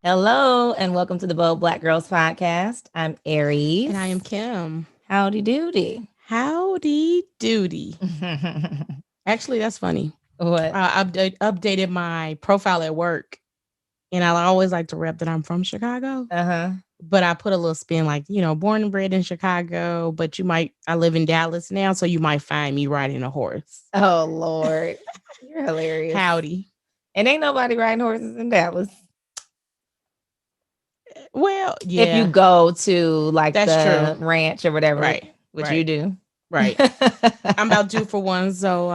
Hello and welcome to the Bold Black Girls Podcast. I'm Aries. And I am Kim. Howdy doody. Howdy doody. Actually, that's funny. What? I updated my profile at work, and I always like to rep that I'm from Chicago. Uh-huh. But I put a little spin like, born and bred in Chicago, but I live in Dallas now, so you might find me riding a horse. Oh, Lord. You're hilarious. Howdy. And ain't nobody riding horses in Dallas. Well, yeah. If you go to like That's the true. ranch or whatever, Right. which right. you do. Right. I'm about due for one, so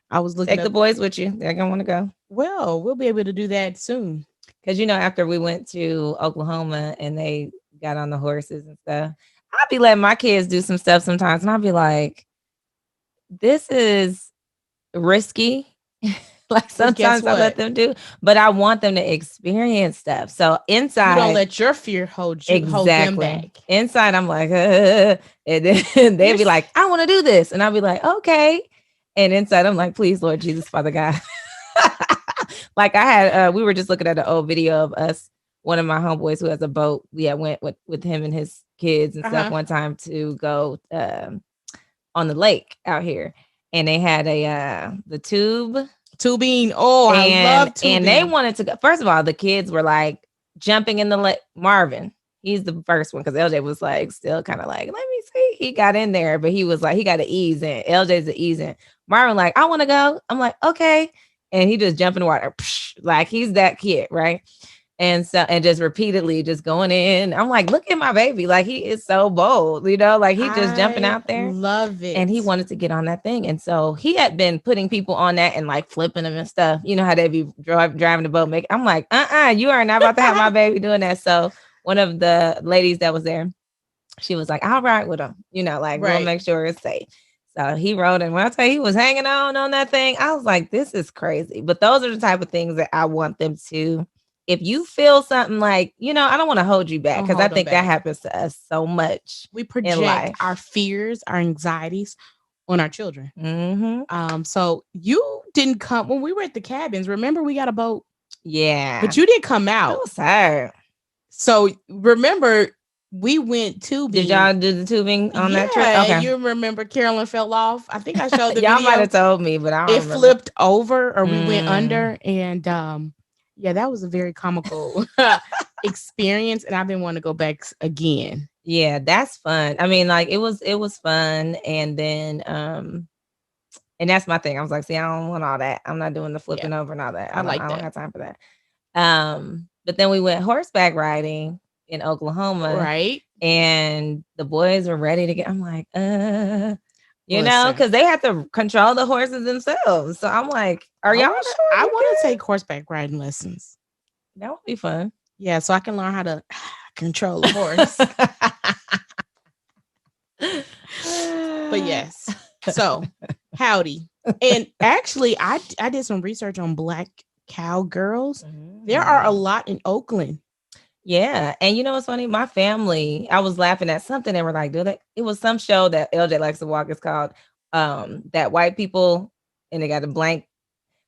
I was looking Take the boys with you. They're going to want to go. Well, we'll be able to do that soon. Because, after we went to Oklahoma and they got on the horses and stuff, I'll be letting my kids do some stuff sometimes. And I'll be like, this is risky. Like sometimes I let them do, but I want them to experience stuff. So inside, you don't let your fear hold you. Exactly. Hold them back. Inside, I'm like, and then they'd be like, I want to do this, and I'll be like, okay. And inside, I'm like, please, Lord Jesus, Father God. Like I had, we were just looking at an old video of us. One of my homeboys who has a boat. We had went with him and his kids and stuff one time to go on the lake out here, and they had the tubing. Oh, I love tubing. And they wanted to go. First of all, the kids were like jumping in the lake. Marvin, he's the first one because LJ was like still kind of like, let me see. He got in there, but he was like, he got to ease in. LJ's the ease in. Marvin like, I want to go. I'm like, okay. And he just jumped in the water. Like he's that kid, right? And just repeatedly just going in. I'm like, look at my baby. Like he is so bold, like he just jumping out there. Love it. And he wanted to get on that thing. And so he had been putting people on that and like flipping them and stuff. You know how they be driving the boat. I'm like, you are not about to have my baby doing that. So one of the ladies that was there, she was like, I'll ride with him, we'll make sure it's safe. So he rode, and when I tell you he was hanging on that thing, I was like, this is crazy. But those are the type of things that I want them to. If you feel something like, I don't want to hold you back because I think that happens to us so much. We project our fears, our anxieties on our children. Mm-hmm. So you didn't come when we were at the cabins. Remember, we got a boat. Yeah, but you didn't come out. Oh, sir. So remember, we went tubing. Did y'all do the tubing on that trip? Okay. You remember Carolyn fell off. I think I showed the y'all video. might have told me, but I don't remember. Flipped over or we went under. And yeah, that was a very comical experience. And I've been wanting to go back again. Yeah, that's fun. I mean, like it was fun. And then and that's my thing. I was like, see, I don't want all that. I'm not doing the flipping over and all that. I don't have time for that. But then we went horseback riding in Oklahoma. Right. And the boys were ready to get, I'm like, because they had to control the horses themselves. So I'm like, are y'all sure? I want to take horseback riding lessons. That would be fun. Yeah, so I can learn how to control a horse. But yes. So, howdy. And actually, I did some research on Black cowgirls. There are a lot in Oakland. Yeah. And you know what's funny? My family, I was laughing at something. They were like, it was some show that LJ likes to watch. It's called That White People, and they got a blank,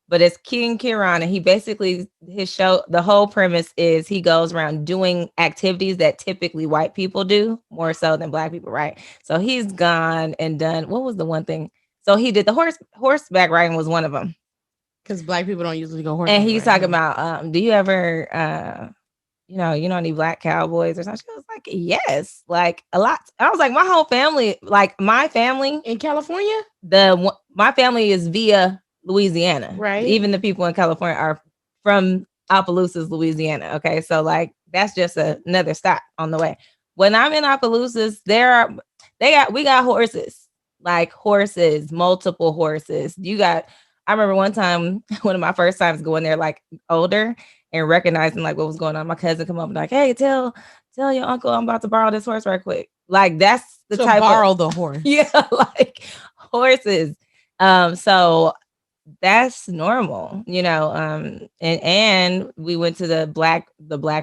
but it's King Kieran. And he basically, his show, the whole premise is he goes around doing activities that typically white people do more so than Black people, right? So he's gone and done, what was the one thing? So he did the horseback riding was one of them. Because Black people don't usually go horseback riding. And he's talking about, do you ever... you know any Black cowboys or something? She was like, yes, like a lot. I was like, my whole family, like my family in California, my family is via Louisiana, right? Even the people in California are from Opelousas, Louisiana. Okay, so like that's just another stop on the way. When I'm in Opelousas, we got horses, multiple horses. I remember one time, one of my first times going there, like older, and recognizing like what was going on. My cousin come up and like, hey, tell your uncle I'm about to borrow this horse right quick. Like that's the type borrow the horse. Yeah, like horses. So that's normal, and we went to the black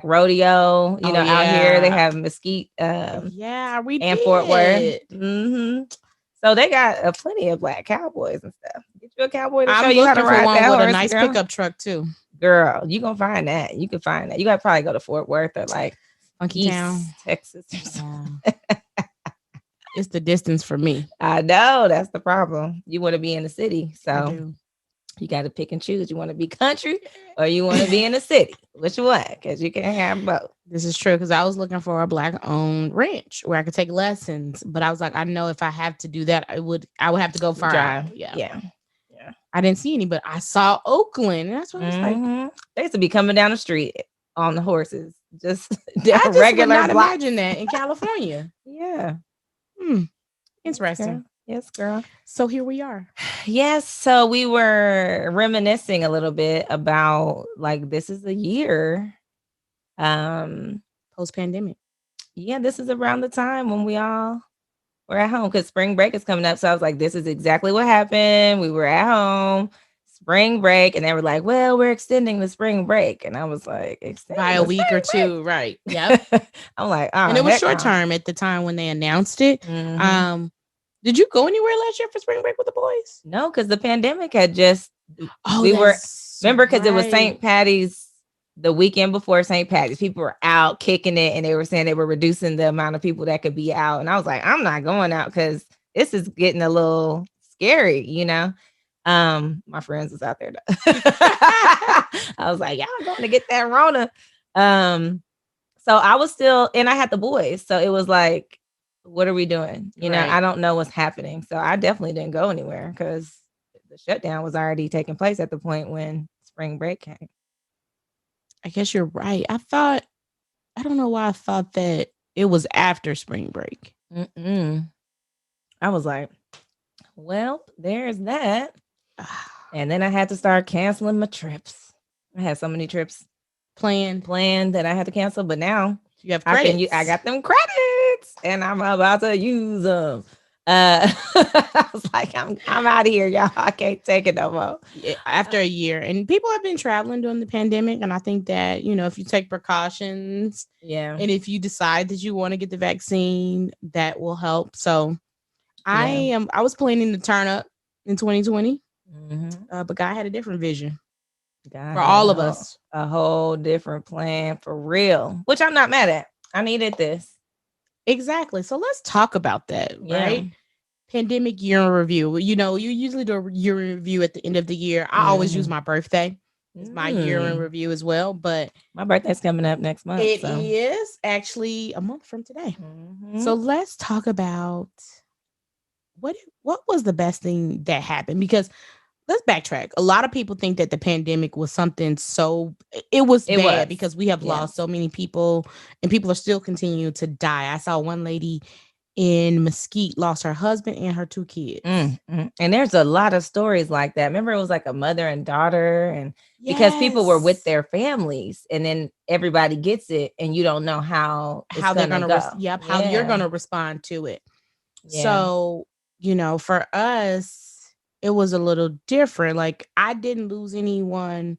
rodeo, out here. They have Mesquite we and did. Fort Worth. Mm-hmm. So they got plenty of Black cowboys and stuff. Get you a cowboy to show you how to ride that horse. With a nice pickup truck too. Girl, you gonna find that. You can find that. You gotta probably go to Fort Worth or like Funky East Town. Texas or something. It's the distance for me. I know that's the problem. You want to be in the city, I so do. you got to pick and choose. You want to be country or you want to be in the city. Which one? Because you can't have both. This is true because I was looking for a Black-owned ranch where I could take lessons, but I was like, I know if I have to do that, I would have to go far Drive. out. Yeah. Yeah. I didn't see any, but I saw Oakland, and that's what I was like. They used to be coming down the street on the horses, just I just regular would not blocks. imagine that in California. Yeah. Interesting. Yes, girl. So here we are. Yes. So we were reminiscing a little bit about like this is a year. Post-pandemic. Yeah, this is around the time when we all were at home because spring break is coming up. So I was like, this is exactly what happened. We were at home, spring break, and they were like, well, we're extending the spring break. And I was like, by a week or two, right? Yep. I'm like, oh, and it was short term at the time when they announced it. Did you go anywhere last year for spring break with the boys? No, because the pandemic had just remember because it was St. Patty's the weekend before St. Patty's. People were out kicking it and they were saying they were reducing the amount of people that could be out. And I was like, I'm not going out because this is getting a little scary, you know. My friends was out there though. I was like, y'all going to get that Rona. So I was still, and I had the boys. So it was like, what are we doing? You know, I don't know what's happening. So I definitely didn't go anywhere because the shutdown was already taking place at the point when spring break came. I guess you're right. I don't know why I thought that it was after spring break. I was like, well, there's that. And then I had to start canceling my trips. I had so many trips planned that I had to cancel, but now you have credits. I got them credits and I'm about to use them. I was like, I'm out of here, y'all. I can't take it no more. After a year, and people have been traveling during the pandemic, and I think that, you know, if you take precautions, and if you decide that you want to get the vaccine, that will help. So I was planning to turn up in 2020, but God had a different vision for all of us. A whole different plan for real, which I'm not mad at. I needed this. Exactly. So let's talk about that, right? Pandemic year in review. You know, you usually do a year in review at the end of the year. I always use my birthday. It's my year in review as well. But my birthday's coming up next month. It is actually a month from today. So let's talk about what was the best thing that happened, because let's backtrack. A lot of people think that the pandemic was something it was bad because we have lost so many people, and people are still continuing to die. I saw one lady in Mesquite lost her husband and her 2 kids. And there's a lot of stories like that. Remember, it was like a mother and daughter, and because people were with their families, and then everybody gets it, and you don't know how they're gonna go. How you're gonna respond to it. So, you know, for us, it was a little different. Like, I didn't lose anyone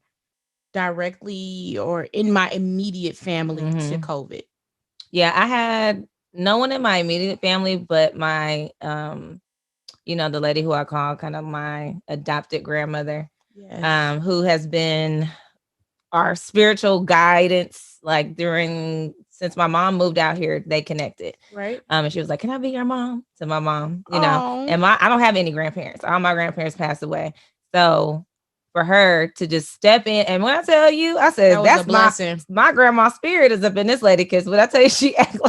directly or in my immediate family to COVID. Yeah, I had no one in my immediate family, but my, you know, the lady who I call kind of my adopted grandmother, who has been our spiritual guidance, like since my mom moved out here, they connected. Right. And she was like, can I be your mom? To my mom, you know, and I don't have any grandparents. All my grandparents passed away. So for her to just step in, and when I tell you, I said, that's a blessing. My grandma's spirit is up in this lady. Cause when I tell you, she acts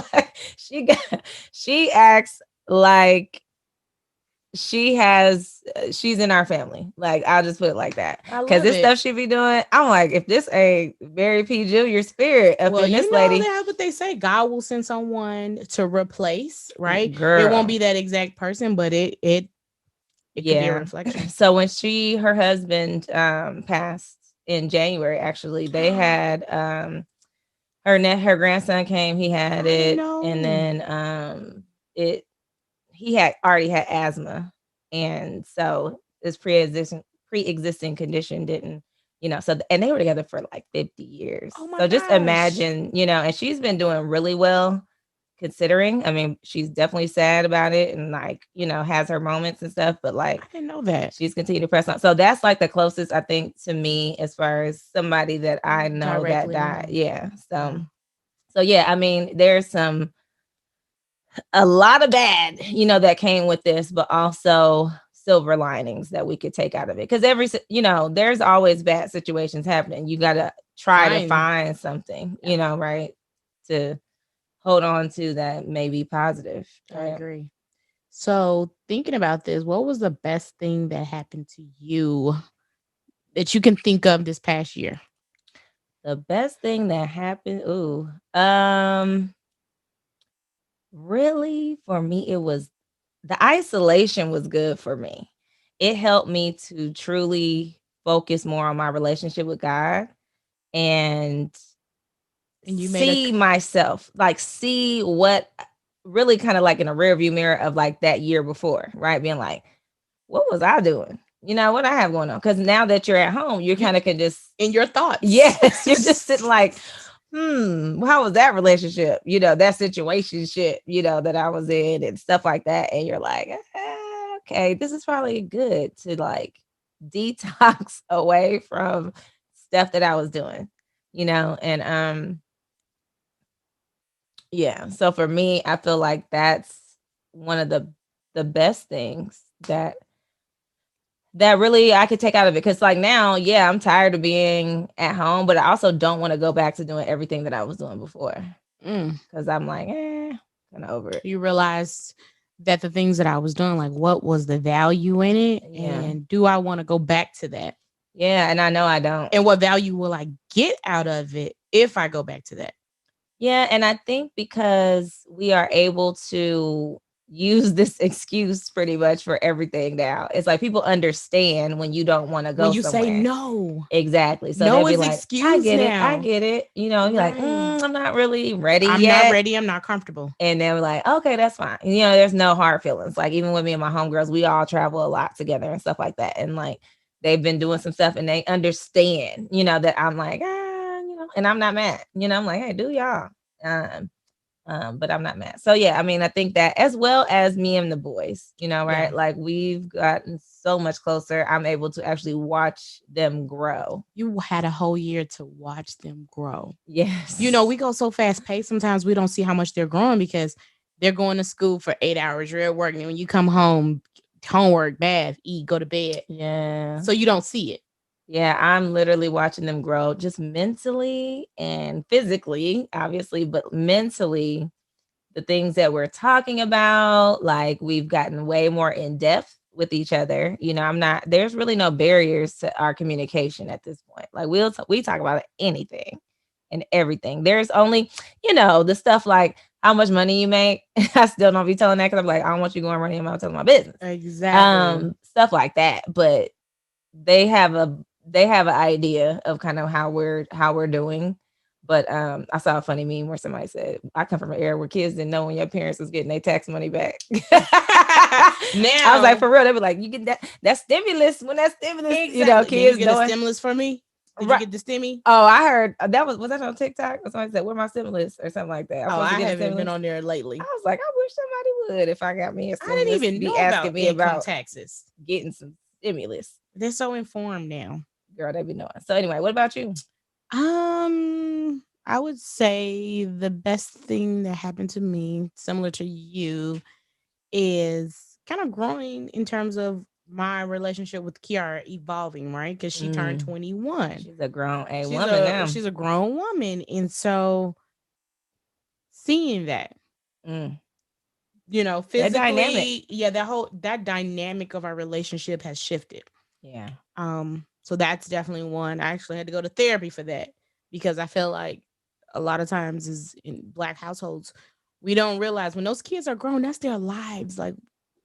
like she's in our family. Like, I'll just put it like that. Because this stuff she be doing, I'm like, if this a Mary P. Jr. spirit up in this lady. That's what they say. God will send someone to replace, right? Girl. It won't be that exact person, but it could be a reflection. So when her husband passed in January, actually, they had her grandson came, he had it, and then he had already had asthma, and so this pre-existing condition didn't, you know, so and they were together for like 50 years. So just imagine, you know, and she's been doing really well considering. I mean, she's definitely sad about it and like, you know, has her moments and stuff, but like I didn't know that. she's continued to press on. So that's like the closest I think to me as far as somebody that I know that Directly died. know. Yeah. Wow. So yeah, I mean, there's a lot of bad, you know, that came with this, but also silver linings that we could take out of it. Because you know, there's always bad situations happening. You got to try to find something, you know, right, to hold on to that may be positive. I Right? agree. So thinking about this, what was the best thing that happened to you that you can think of this past year? The best thing that happened, really for me, it was the isolation was good for me. It helped me to truly focus more on my relationship with God and you see myself, like see what really kind of like in a rear view mirror of like that year before, right? Being like, what was I doing? You know, what I have going on? Because now that you're at home, you kind of can just in your thoughts. Yes, you're just sitting like, how was that relationship? You know, that situation shit, you know, that I was in and stuff like that. And you're like, okay, this is probably good to like detox away from stuff that I was doing, you know, and yeah. So for me, I feel like that's one of the best things that really I could take out of it. Cause like now, yeah, I'm tired of being at home, but I also don't want to go back to doing everything that I was doing before. Cause I'm like, kind of over it. You realized that the things that I was doing, like what was the value in it? Yeah. And do I want to go back to that? Yeah. And I know I don't. And what value will I get out of it if I go back to that? Yeah. And I think because we are able to use this excuse pretty much for everything now. It's like people understand when you don't want to go when you somewhere. say no. Exactly. So No they'll be is like, excuse I get now. it. I get it. You know, you're like, I'm not really ready I'm yet. not ready. I'm not comfortable. And they were like, okay, that's fine. You know, there's no hard feelings. Like even with me and my homegirls, we all travel a lot together and stuff like that. And like they've been doing some stuff and they understand, you know, that I'm like, you know, and I'm not mad. You know, I'm like, hey, do y'all. But I'm not mad. So yeah, I mean, I think that as well as me and the boys, you know, right? Yeah. Like we've gotten so much closer. I'm able to actually watch them grow. You had a whole year to watch them grow. Yes. You know, we go so fast paced. Sometimes we don't see how much they're growing because they're going to school for 8 hours. You're at work. And when you come home, homework, bath, eat, go to bed. Yeah. So you don't see it. Yeah, I'm literally watching them grow just mentally and physically, obviously, but mentally, the things that we're talking about, like we've gotten way more in depth with each other. You know, there's really no barriers to our communication at this point. Like we talk about anything and everything. There's only, you know, the stuff like how much money you make. I still don't be telling that because I'm like, I don't want you going running your mouth telling my business. Exactly. Stuff like that. But they have an idea of kind of how we're doing. But I saw a funny meme where somebody said, I come from an era where kids didn't know when your parents was getting their tax money back. Now I was like, for real, they be like, you get that stimulus when that stimulus, exactly. You know, kids Did you get a stimulus for me? Did you get the stimmy? Oh, I heard was that on TikTok? Or somebody said, where my stimulus or something like that. I haven't been on there lately. I was like, I wish somebody would if I got me a stimulus. I didn't even know asking me about taxes. Getting some stimulus. They're so informed now. Girl, they be knowing. So anyway, what about you? I would say the best thing that happened to me, similar to you, is kind of growing in terms of my relationship with Kiara evolving, right? Because she turned 21. She's a grown woman now. She's a grown woman. And so seeing that, you know, physically, that dynamic. Yeah, that dynamic of our relationship has shifted. Yeah. So that's definitely one. I actually had to go to therapy for that because I feel like a lot of times is in Black households, we don't realize when those kids are grown, that's their lives. Like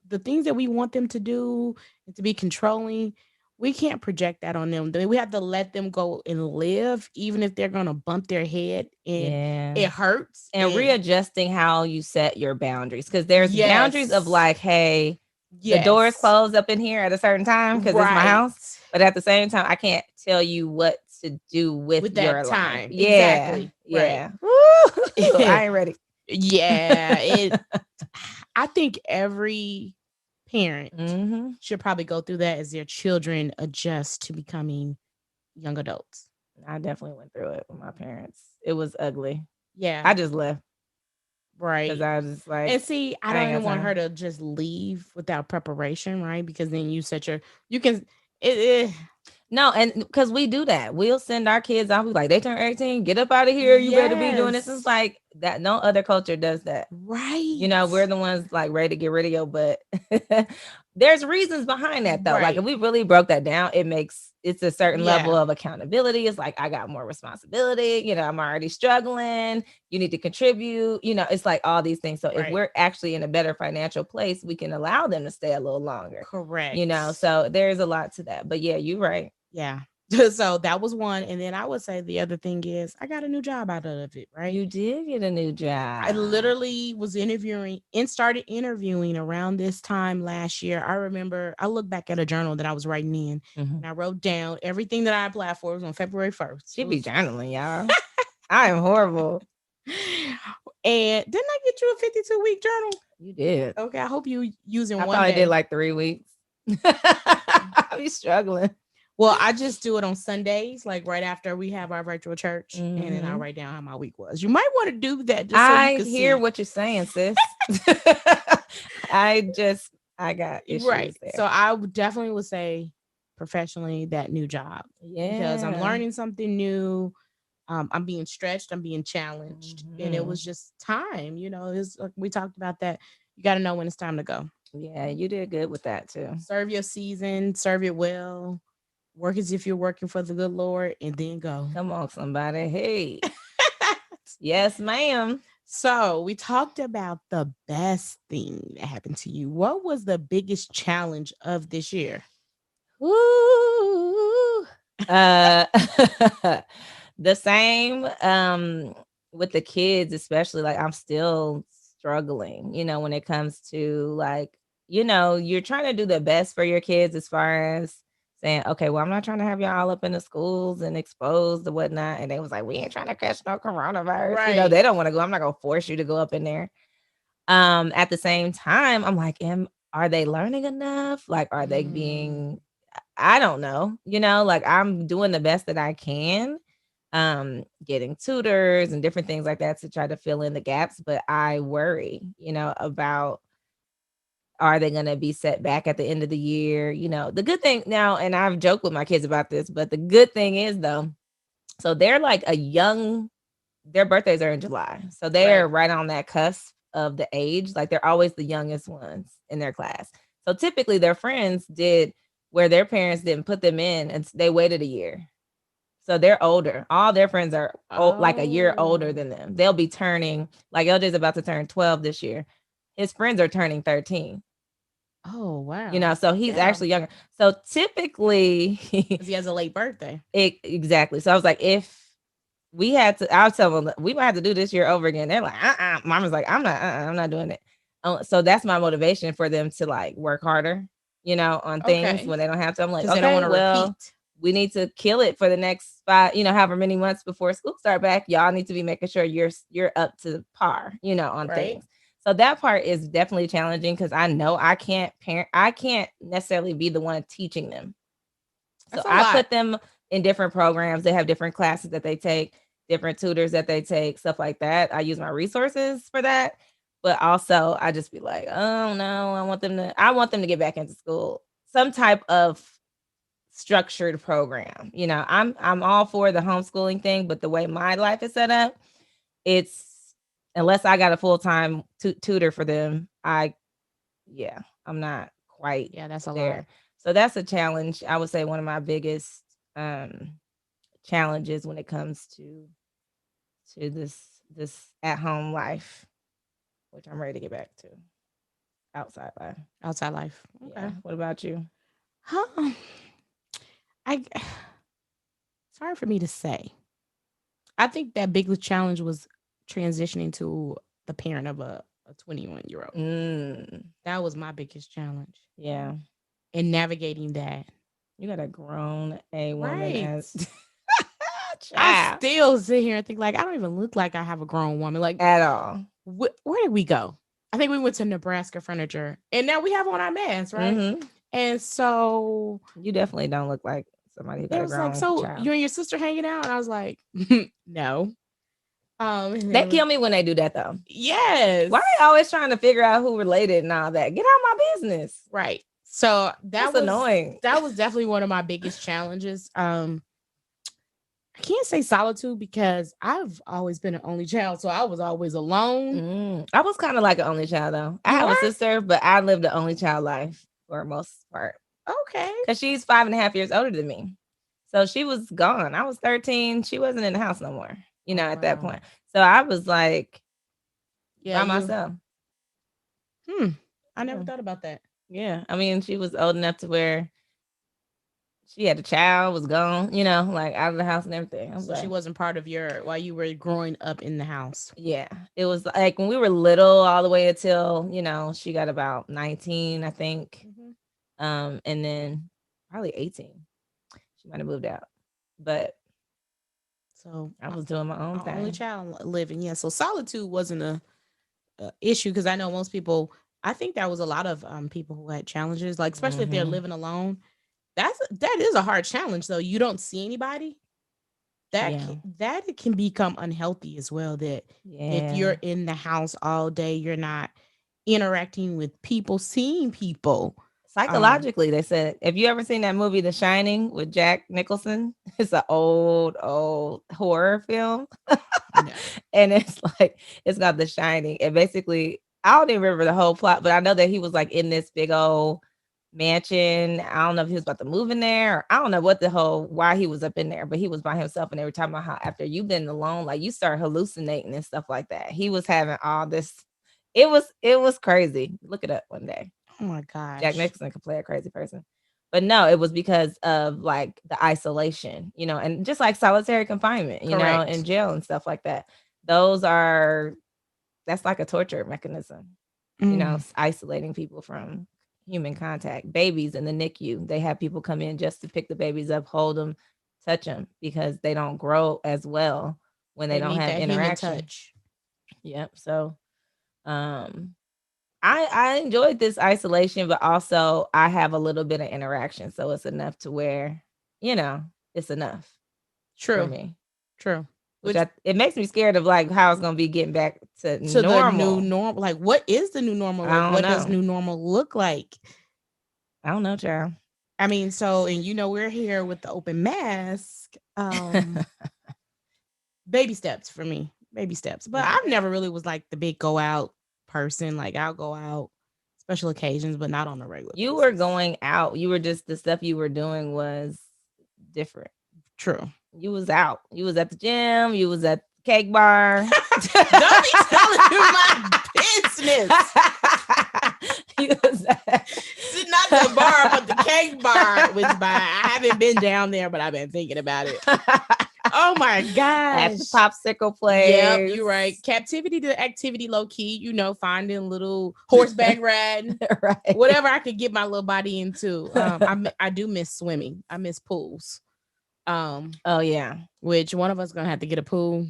the things that we want them to do and to be controlling, we can't project that on them. We have to let them go and live, even if they're going to bump their head and it hurts. And readjusting how you set your boundaries. Because there's boundaries of like, hey, the door is closed up in here at a certain time because it's my house. But at the same time, I can't tell you what to do with your that time. Life. Yeah. Exactly. Yeah. Right. I ain't ready. Yeah, I think every parent should probably go through that as their children adjust to becoming young adults. I definitely went through it with my parents. It was ugly. Yeah. I just left. Right. Because I was just like, and see, I don't even want her to just leave without preparation, right? Because then you can, no, and because we do that, we'll send our kids out. We like, they turn 18, get up out of here. You better be doing this. It's like that. No other culture does that, right? You know, we're the ones like ready to get rid of you, but there's reasons behind that though. Right. Like if we really broke that down, it's a certain level of accountability. It's like I got more responsibility. You know, I'm already struggling. You need to contribute. You know, it's like all these things. So if we're actually in a better financial place, we can allow them to stay a little longer. Correct. You know, so there's a lot to that. But yeah, you're right. Yeah. So that was one. And then I would say the other thing is I got a new job out of it, right? You did get a new job. I literally was started interviewing around this time last year. I remember I looked back at a journal that I was writing in and I wrote down everything that I applied for. It was on February 1st. She be journaling, y'all. I am horrible. And didn't I get you a 52-week journal? You did. Okay, I hope you using I one probably day. did like 3 weeks. I be struggling. Well, I just do it on Sundays, like right after we have our virtual church, and then I write down how my week was. You might want to do that. Just I hear what you're saying, sis. I got issues right there. So I definitely would say professionally that new job, because I'm learning something new. I'm being stretched, I'm being challenged, and it was just time. You know, it's like we talked about that. You got to know when it's time to go. Yeah, you did good with that too. Serve your season, serve it well. Work as if you're working for the good Lord, and then go. Come on, somebody. Hey. Yes, ma'am. So we talked about the best thing that happened to you. What was the biggest challenge of this year? Ooh. The same with the kids, especially. Like I'm still struggling, you know, when it comes to like, you know, you're trying to do the best for your kids as far as saying, okay, well, I'm not trying to have y'all all up in the schools and exposed or whatnot. And they was like, we ain't trying to catch no coronavirus. Right. You know, they don't want to go. I'm not gonna force you to go up in there. At the same time, I'm like, are they learning enough? Like, are they being, I don't know, you know, like I'm doing the best that I can, getting tutors and different things like that to try to fill in the gaps. But I worry, you know, about, are they going to be set back at the end of the year? You know, the good thing now, and I've joked with my kids about this, but the good thing is though, so they're like their birthdays are in July. So they're right on that cusp of the age. Like they're always the youngest ones in their class. So typically their friends did where their parents didn't put them in and they waited a year. So they're older. All their friends are like a year older than them. They'll be turning, like LJ's about to turn 12 this year. His friends are turning 13. Oh, wow. You know, so he's actually younger. So typically he has a late birthday. Exactly. So I was like, if we had to, I'll tell them we might have to do this year over again. They're like, Mama's like, I'm not doing it. So that's my motivation for them to like work harder, you know, on things when they don't have to. I'm like, okay, they don't want to repeat. We need to kill it for the next 5, you know, however many months before school start back. Y'all need to be making sure you're up to par, you know, on things. So that part is definitely challenging because I know I can't necessarily be the one teaching them. So I put them in different programs. They have different classes that they take, different tutors that they take, stuff like that. I use my resources for that. But also I just be like, oh no, I want them to get back into school. Some type of structured program. You know, I'm all for the homeschooling thing, but the way my life is set up, it's unless I got a full-time tutor for them, I'm not quite that's a there. lot. So that's a challenge. I would say one of my biggest challenges when it comes to this at-home life, which I'm ready to get back to. Outside life. Okay. Yeah. What about you? It's hard for me to say. I think that biggest challenge was transitioning to the parent of a 21-year-old. That was my biggest challenge. Yeah. And navigating that. You got a grown woman as I still sit here and think like I don't even look like I have a grown woman, like at all. where did we go? I think we went to Nebraska Furniture, and now we have on our masks, right? Mm-hmm. And so You definitely don't look like somebody who got it a was like, grown so child. you and your sister hanging out? And I was like, no. They kill me when they do that, though. Yes. Why are they always trying to figure out who related and all that? Get out of my business. Right. So That's annoying. That was definitely one of my biggest challenges. I can't say solitude because I've always been an only child, so I was always alone. I was kind of like an only child, though. I have a sister, but I lived the only child life for the most part. Okay. Because she's 5.5 years older than me. So she was gone. I was 13. She wasn't in the house no more, at that point. So I was like by myself. I never thought about that. Yeah. I mean, she was old enough to where she had a child, was gone, like out of the house and everything. So she wasn't part of while you were growing up in the house. Yeah. It was like when we were little all the way until, she got about 19, I think. And then probably 18. She might have moved out. But so I was doing my own thing. Only child living. Yeah. So solitude wasn't a issue because I know most people, I think there was a lot of people who had challenges, like especially if they're living alone. That is a hard challenge though. You don't see anybody. That it can become unhealthy as well. That if you're in the house all day, you're not interacting with people, seeing people. Psychologically, they said, have you ever seen that movie The Shining with Jack Nicholson? It's an old horror film. No. And it's got The Shining. And basically, I don't even remember the whole plot, but I know that he was like in this big old mansion. I don't know if he was about to move in there, or I don't know why he was up in there, but he was by himself. And they were talking about how after you've been alone, like you start hallucinating and stuff like that. He was having all this. It was crazy. Look it up one day. Oh my gosh. Jack Nicholson could play a crazy person. But no, it was because of like the isolation, and just like solitary confinement, in jail and stuff like that. That's like a torture mechanism, isolating people from human contact. Babies in the NICU, they have people come in just to pick the babies up, hold them, touch them, because they don't grow as well when they don't have interaction. Human touch. Yep. So, I enjoyed this isolation, but also I have a little bit of interaction. So it's enough to where, it's enough. True. For me. True. It makes me scared of like how it's going to be getting back to normal. The new normal. Like, what is the new normal? Like, what does new normal look like? I don't know, child. I mean, and we're here with the open mask. Baby steps for me. Baby steps. But I've never really was like the big go out person. Like I'll go out special occasions, but not on a regular basis. Were going out. You were just, the stuff you were doing was different. True. You was out. You was at the gym. You was at the cake bar. Don't be telling me my business. Not the bar, but the cake bar. I haven't been down there, but I've been thinking about it. Oh my gosh. At the popsicle place. Yep, you're right. Captivity to activity, low key, finding little horseback riding. Right. Whatever I could get my little body into. I do miss swimming. I miss pools. Oh yeah. Which one of us gonna have to get a pool?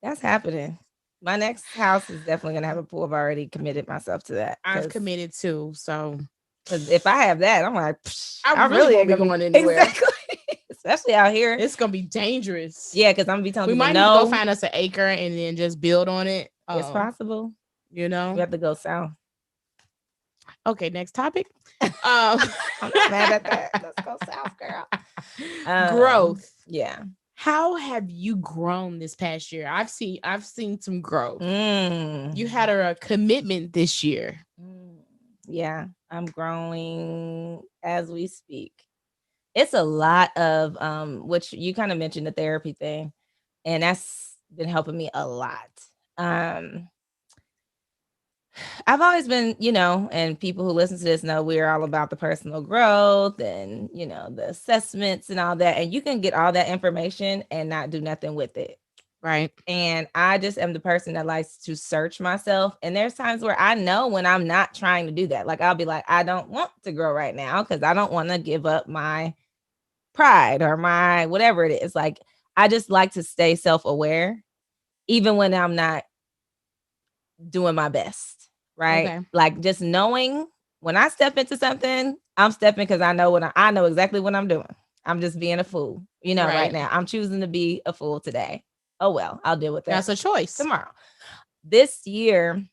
That's happening. My next house is definitely gonna have a pool. I've already committed myself to that. I've committed too. So because if I have that, I'm like, I really won't be going anywhere. Exactly. Especially out here. It's gonna be dangerous. Yeah, because I'm gonna be telling people, we might need to go find us an acre and then just build on it. It's possible. We have to go south. Okay, next topic. I'm not mad at that. Let's go south, girl. Growth. Yeah. How have you grown this past year? I've seen some growth. You had a commitment this year. Yeah, I'm growing as we speak. It's a lot of which you kind of mentioned the therapy thing, and that's been helping me a lot. I've always been, and people who listen to this know we're all about the personal growth and, the assessments and all that. And you can get all that information and not do nothing with it. Right. And I just am the person that likes to search myself. And there's times where I know when I'm not trying to do that. Like I'll be like, I don't want to grow right now because I don't want to give up my pride or my whatever it is. Like I just like to stay self-aware, even when I'm not doing my best, right? Okay. Like just knowing when I step into something, I'm stepping because I know I know exactly what I'm doing. I'm just being a fool, right Right. now. I'm choosing to be a fool today. Oh well, I'll deal with that That's a choice. tomorrow. This year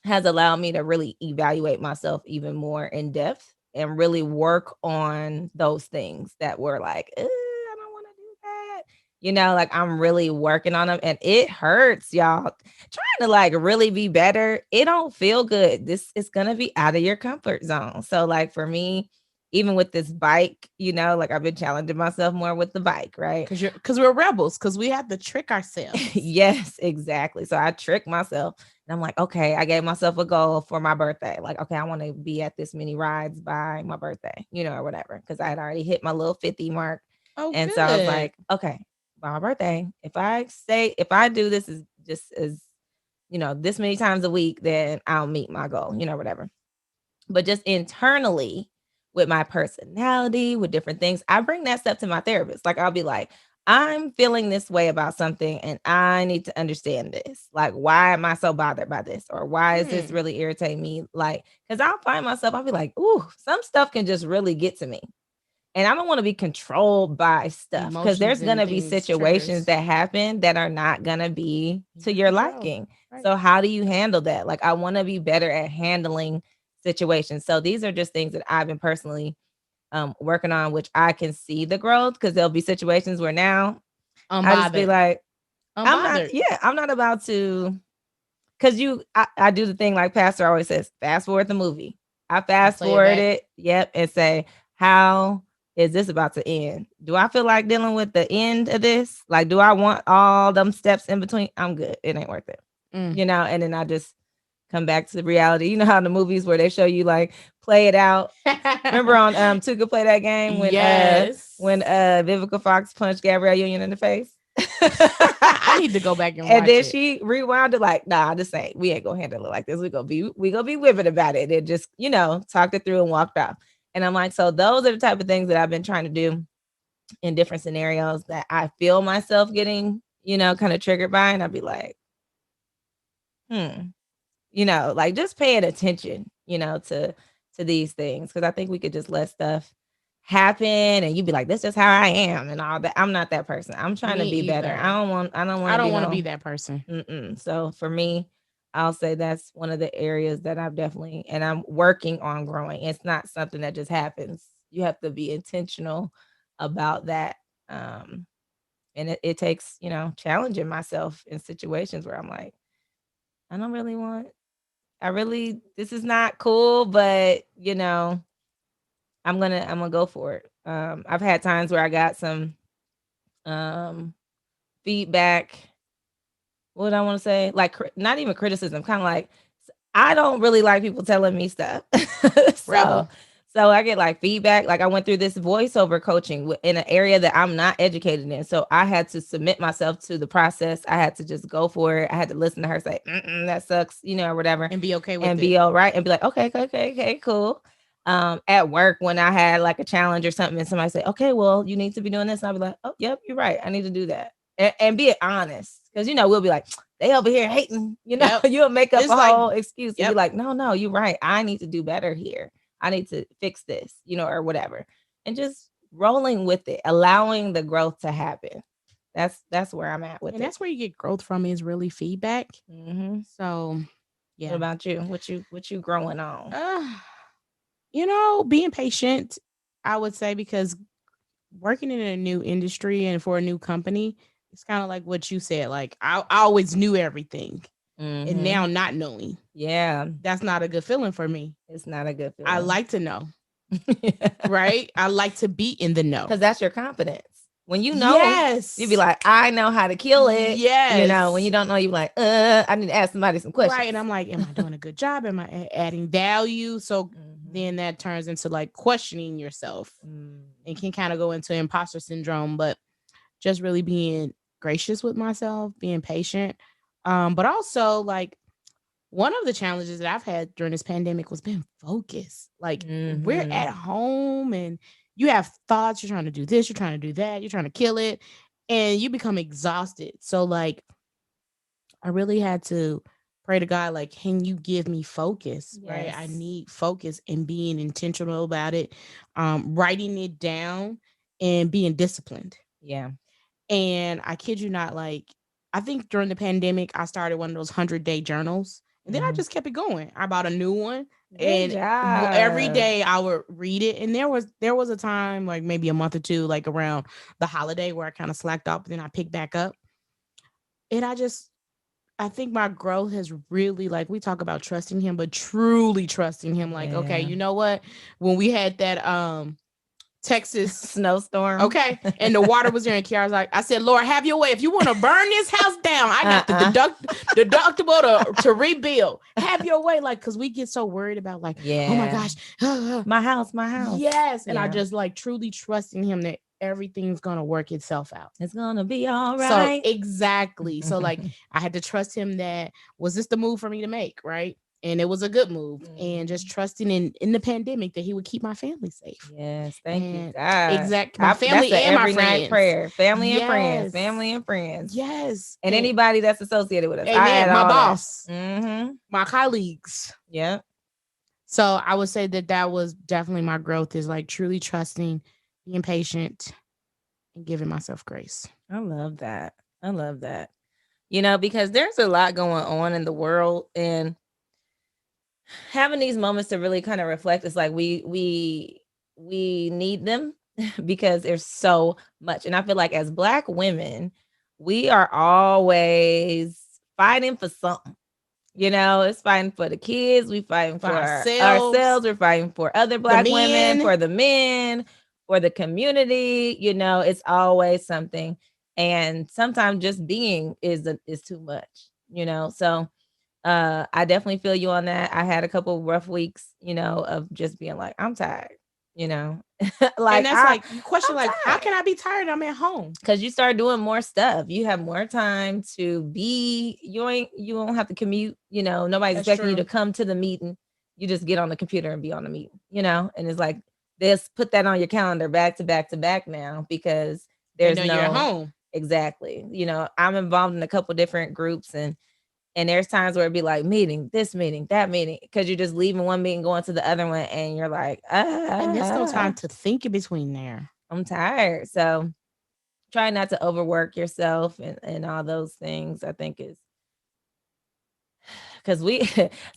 has allowed me to really evaluate myself even more in depth and really work on those things that were like, I don't want to do that. Like I'm really working on them and it hurts, y'all. Trying to like really be better, it don't feel good. This is going to be out of your comfort zone. So like for me, even with this bike, like I've been challenging myself more with the bike, right? Because we're rebels, because we have to trick ourselves. Yes, exactly. So I tricked myself and I'm like, okay, I gave myself a goal for my birthday. Like, okay, I want to be at this many rides by my birthday, or whatever. Cause I had already hit my little 50 mark. Oh, And good. so I was like, okay, by my birthday, if I do this is just as, this many times a week, then I'll meet my goal, whatever. But just internally with my personality, with different things, I bring that stuff to my therapist. Like I'll be like, I'm feeling this way about something and I need to understand this. Like, why am I so bothered by this? Or why is this really irritating me? Like, because I'll find myself, I'll be like, ooh, some stuff can just really get to me. And I don't want to be controlled by stuff because there's going to be situations that happen that are not going to be to your liking. Right. So how do you handle that? Like, I want to be better at handling situations. So these are just things that I've been personally working on, which I can see the growth because there'll be situations where now I just be like, I'm not about to, because I do the thing like Pastor always says, fast forward the movie. I fast forward it, and say, how is this about to end? Do I feel like dealing with the end of this? Like, do I want all them steps in between? I'm good. It ain't worth it. And then I just come back to the reality. You know how in the movies where they show you like play it out. Remember on Tuka Play That Game when Vivica Fox punched Gabrielle Union in the face? I need to go back and watch and then it. She rewound it like, nah, this ain't. We ain't gonna handle it like this. We gonna be vivid about it. And just talked it through and walked off. And I'm like, so those are the type of things that I've been trying to do in different scenarios that I feel myself getting, kind of triggered by, and I'd be like, like just paying attention, to these things because I think we could just let stuff happen and you'd be like, that's just how I am and all that. I'm not that person. I'm trying to be better. I don't want to be that person. So for me, I'll say that's one of the areas that I've definitely and I'm working on growing. It's not something that just happens. You have to be intentional about that. And it takes, challenging myself in situations where I'm like, I don't really want this is not cool, but I'm gonna go for it. I've had times where I got some feedback. What do I want to say? Like not even criticism, kind of like I don't really like people telling me stuff. So I get like feedback. Like I went through this voiceover coaching in an area that I'm not educated in. So I had to submit myself to the process. I had to just go for it. I had to listen to her say, that sucks, or whatever. And be okay with it. And be all right. And be like, okay, cool. At work when I had like a challenge or something and somebody say, okay, well, you need to be doing this. And I'll be like, oh, yep, you're right. I need to do that. And be honest. Because, we'll be like, they over here hating, you'll make up a whole excuse and be like, no, you're right. I need to do better here. I need to fix this, or whatever. And just rolling with it, allowing the growth to happen. That's where I'm at with it. And that's where you get growth from is really feedback. So, yeah. What about you? What you growing on? Being patient, I would say, because working in a new industry and for a new company, it's kind of like what you said. Like I always knew everything. And now not knowing. Yeah. That's not a good feeling for me. It's not a good feeling. I like to know. Right? I like to be in the know. Because that's your confidence. When you know, you be like, I know how to kill it. Yes. When you don't know, you be like, I need to ask somebody some questions. Right. And I'm like, am I doing a good job? Am I adding value? So then that turns into like questioning yourself and can kind of go into imposter syndrome, but just really being gracious with myself, being patient. But also like one of the challenges that I've had during this pandemic was being focused. Like we're at home and you have thoughts, you're trying to do this, you're trying to do that, you're trying to kill it, and you become exhausted. So like I really had to pray to God, like, can you give me focus? Right. I Yes. need focus and being intentional about it, writing it down and being disciplined. Yeah. And I kid you not, like, I think during the pandemic, I started one of those 100-day journals. And then I just kept it going. I bought a new one. Good And every job. day I would read it. And there was a time, like maybe a month or two, like around the holiday, where I kind of slacked off, but then I picked back up. And I think my growth has really, like, we talk about trusting him, but truly trusting him. Like, okay, Yeah. you know what? When we had that Texas Snowstorm. okay, and the water was there, and Kiara's I said, Lord, have your way. If you want to burn this house down, I got the deductible to rebuild. Have your way, like, because we get so worried about, like, Yeah. oh my gosh, my house. yes, and I Yeah. just like truly trusting him that everything's gonna work itself out. It's gonna be all So right. exactly, so like I had to trust him that was this the move for me to make, right? And it was a good move, and just trusting in the pandemic that he would keep my family safe. Yes, thank you, And God. exact my That's family an and my every night friends. prayer. Family and friends. Yes. Family and friends. Yes. And anybody that's associated with us. I amen. add My all that. boss, Mm-hmm. my colleagues. Yeah. So I would say that was definitely my growth, is like truly trusting, being patient, and giving myself grace. I love that. I love that. You know, because there's a lot going on in the world, and having these moments to really kind of reflect, it's like we need them because there's so much. And I feel like as Black women, we are always fighting for something. You know, it's fighting for the kids, we fighting for ourselves, we're fighting for other Black women, for the men, for the community. You know, it's always something. And sometimes just being is too much, you know. So I definitely feel you on that. I had a couple rough weeks, you know, of just being like, I'm tired, you know. Like, and that's like you question, like, how can I be tired? I'm at home. Because you start doing more stuff. You have more time to be, you don't have to commute, you know, nobody's expecting you to come to the meeting. You just get on the computer and be on the meeting, you know, and it's like, this, put that on your calendar back to back to back now, because there's you're at home. Exactly. You know, I'm involved in a couple different groups, and there's times where it'd be like meeting, this meeting, that meeting, because you're just leaving one meeting, going to the other one, and you're like, and there's no time to think in between there. I'm tired. So try not to overwork yourself and all those things, I think, is because we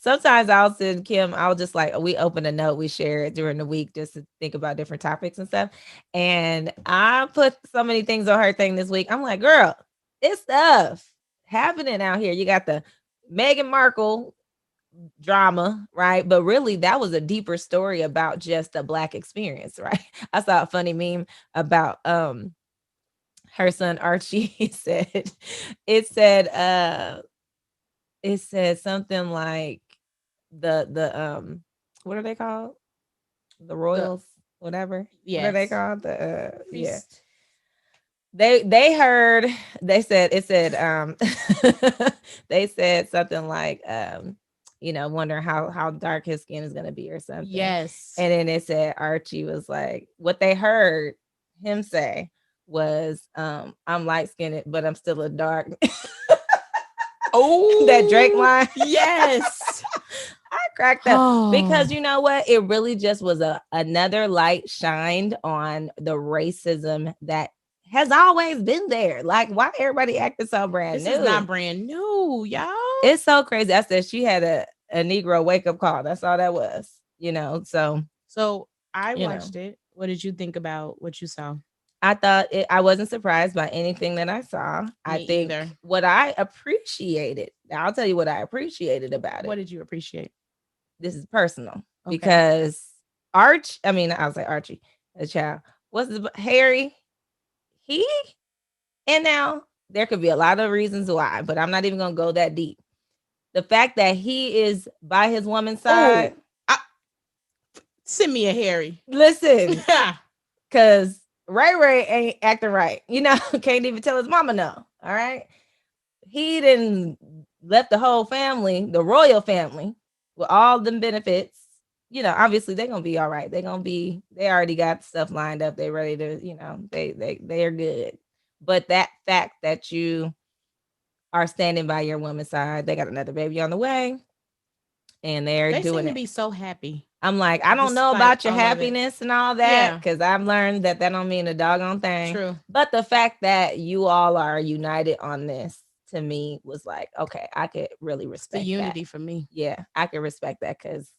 sometimes I'll send Kim, I'll just like, we open a note, we share it during the week just to think about different topics and stuff. And I put so many things on her thing this week. I'm like, girl, it's stuff happening out here. You got the Meghan Markle drama, right? But really, that was a deeper story about just a Black experience, right? I saw a funny meme about her son Archie. It said something like the what are they called? The royals, whatever. Yes. What are they called? The yeah. They heard, they said they said something like you know, wondering how dark his skin is gonna be or something. Yes. And then it said Archie was like, what they heard him say was I'm light skinned, but I'm still a dark. Oh, that Drake line. Yes. I cracked up because you know what? It really just was another light shined on the racism that has always been there. Like, why everybody acting so brand new? This is not brand new, y'all. It's so crazy. I said she had a Negro wake up call. That's all that was, you know. So I watched it. What did you think about what you saw? I thought I wasn't surprised by anything that I saw. I think what I appreciated. Now I'll tell you what I appreciated about it. What did you appreciate? This is personal because I was like Archie, a child. What's the Harry? And now there could be a lot of reasons why, but I'm not even gonna go that deep. The fact that he is by his woman's side. Send me a Harry. Listen, because Ray ain't acting right. You know, can't even tell his mama no. All right. He didn't left the whole family, the royal family, with all them benefits. You know, obviously they're gonna be all right. They already got stuff lined up. They ready to, you know, they are good. But that fact that you are standing by your woman's side. They got another baby on the way, and they're They doing seem to it. be so happy. I'm like, I don't know Despite about your all of it. happiness and all that, Yeah. because I've learned that don't mean a doggone thing. True. But the fact that you all are united on this, to me, was like, okay, I could really It's the respect unity that. for me. Yeah, I could respect that because,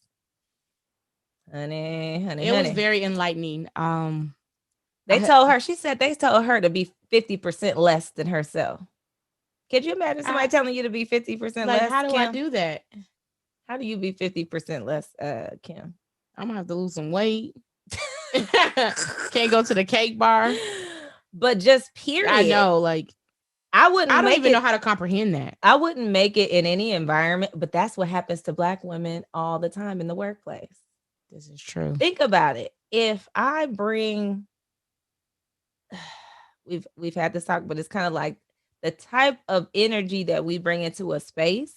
honey, It was honey. very enlightening. They I, told her, she said they told her to be 50% less than herself. Could you imagine somebody I telling you to be 50% like, less, how do I Kim? do that? How do you be 50% less, Kim? I'm gonna have to lose some weight. Can't go to the cake bar. But just period. I know, like, I wouldn't I don't make even it. know how to comprehend that. I wouldn't make it in any environment, but that's what happens to Black women all the time in the workplace. This is true. Think about it. If I bring, we've had this talk, but it's kind of like the type of energy that we bring into a space,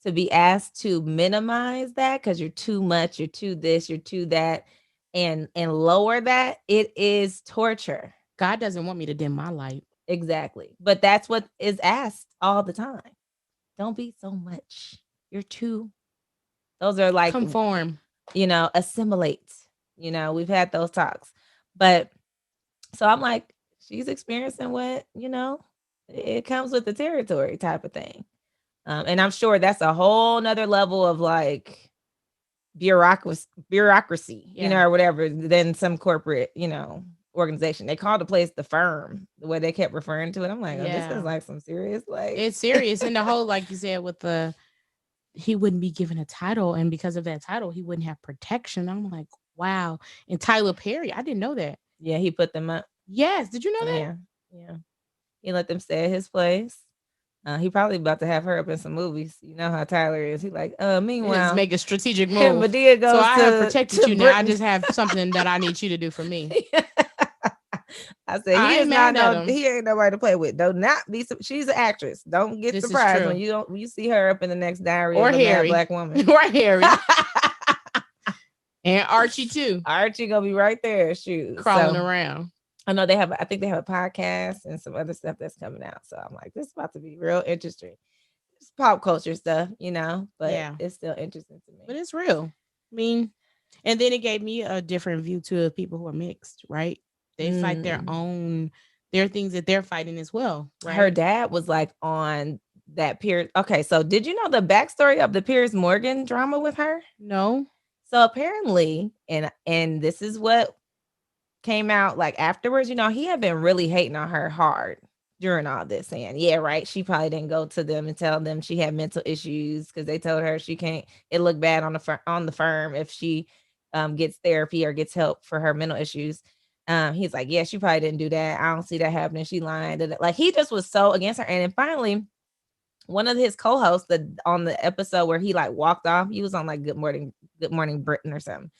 to be asked to minimize that because you're too much, you're too this, you're too that, and lower that, it is torture. God doesn't want me to dim my light. Exactly. But that's what is asked all the time. Don't be so much. You're too. Those are like, Conform. Assimilate. We've had those talks. But so I'm like, she's experiencing what, it comes with the territory type of thing. And I'm sure that's a whole nother level of like bureaucracy, or whatever, than some corporate, organization. They called the place the firm, the way they kept referring to it. I'm like, oh, this is like some serious, like, it's serious. And the whole, like you said, with he wouldn't be given a title, and because of that title, he wouldn't have protection. I'm like, wow. And Tyler Perry, I didn't know that. Yeah, he put them up. Yes, did you know that? Yeah. He let them stay at his place. He probably about to have her up in some movies. You know how Tyler is. He like, meanwhile, just make a strategic move. Medea goes so I have protected you now. I Britain. just have something that I need you to do for me. I said he is not he ain't nobody to play with. Do not be. She's an actress. Don't get surprised when you see her up in the next Diary of a Mad Black Woman or Harry. And Archie too. Archie gonna be right there, shoot, crawling around. I know I think they have a podcast and some other stuff that's coming out. So I'm like, this is about to be real interesting. It's pop culture stuff, but it's still interesting to me. But it's real. I mean, and then it gave me a different view to people who are mixed, right? They fight their own, there are things that they're fighting as well. Right? Her dad was like on that Piers. Okay, so did you know the backstory of the Piers Morgan drama with her? No. So apparently, and this is what came out like afterwards, he had been really hating on her hard during all this, saying, yeah, right, she probably didn't go to them and tell them she had mental issues because they told her she can't, it looked bad on the firm if she gets therapy or gets help for her mental issues. He's like, yeah, she probably didn't do that. I don't see that happening. She lied. Like, he just was so against her. And then finally, one of his co-hosts on the episode where he like walked off, he was on like Good Morning Britain or something.